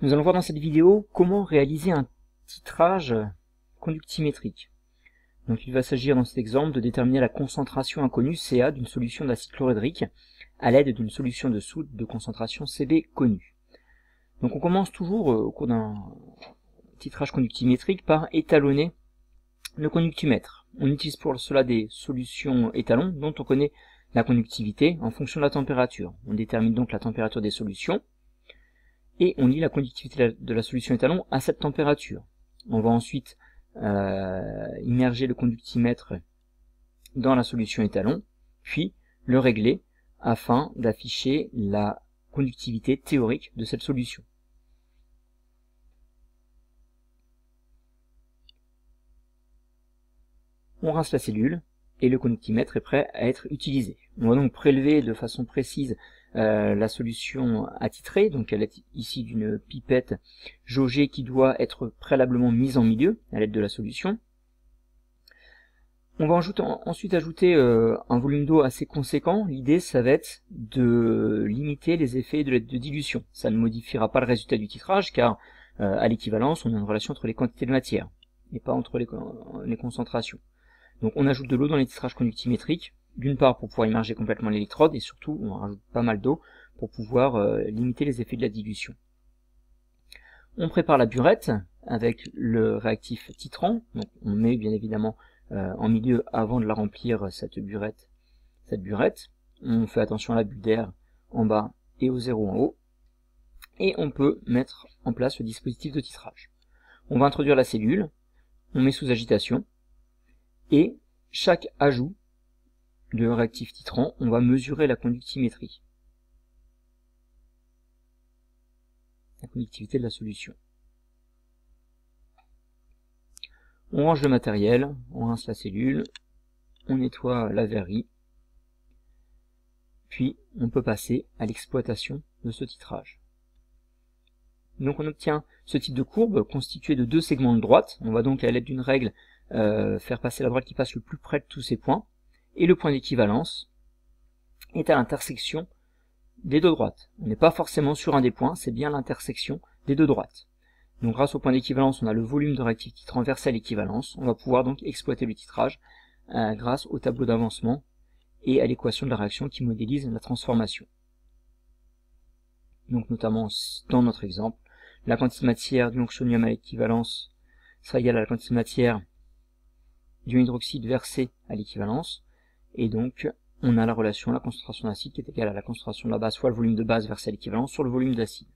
Nous allons voir dans cette vidéo comment réaliser un titrage conductimétrique. Donc il va s'agir dans cet exemple de déterminer la concentration inconnue Ca d'une solution d'acide chlorhydrique à l'aide d'une solution de soude de concentration Cb connue. Donc on commence toujours au cours d'un titrage conductimétrique par étalonner le conductimètre. On utilise pour cela des solutions étalons dont on connaît la conductivité en fonction de la température. On détermine donc la température des solutions et on lit la conductivité de la solution étalon à cette température. On va ensuite immerger le conductimètre dans la solution étalon, puis le régler afin d'afficher la conductivité théorique de cette solution. On rince la cellule et le conductimètre est prêt à être utilisé. On va donc prélever de façon précise la solution attitrée, donc elle est ici d'une pipette jaugée qui doit être préalablement mise en milieu à l'aide de la solution. On va ensuite ajouter un volume d'eau assez conséquent. L'idée, ça va être de limiter les effets de dilution. Ça ne modifiera pas le résultat du titrage, car à l'équivalence, on a une relation entre les quantités de matière, et pas entre les concentrations. Donc on ajoute de l'eau dans les titrages conductimétriques, d'une part pour pouvoir immerger complètement l'électrode, et surtout on rajoute pas mal d'eau pour pouvoir limiter les effets de la dilution. On prépare la burette avec le réactif titrant, donc on met bien évidemment en milieu avant de la remplir cette burette. On fait attention à la bulle d'air en bas et au zéro en haut, et on peut mettre en place le dispositif de titrage. On va introduire la cellule, on met sous agitation, et chaque ajout de réactif titrant, on va mesurer la conductimétrie, la conductivité de la solution. On range le matériel, on rince la cellule, on nettoie la verrerie, puis on peut passer à l'exploitation de ce titrage. Donc on obtient ce type de courbe constituée de deux segments de droite. On va donc à l'aide d'une règle faire passer la droite qui passe le plus près de tous ces points, et le point d'équivalence est à l'intersection des deux droites. On n'est pas forcément sur un des points, c'est bien l'intersection des deux droites. Donc grâce au point d'équivalence, on a le volume de réactif titrant versé à l'équivalence. On va pouvoir donc exploiter le titrage grâce au tableau d'avancement et à l'équation de la réaction qui modélise la transformation. Donc notamment dans notre exemple, la quantité de matière du oxonium à l'équivalence sera égale à la quantité de matière du hydroxyde versé à l'équivalence, et donc on a la relation la concentration d'acide qui est égale à la concentration de la base fois le volume de base versé à l'équivalence sur le volume d'acide.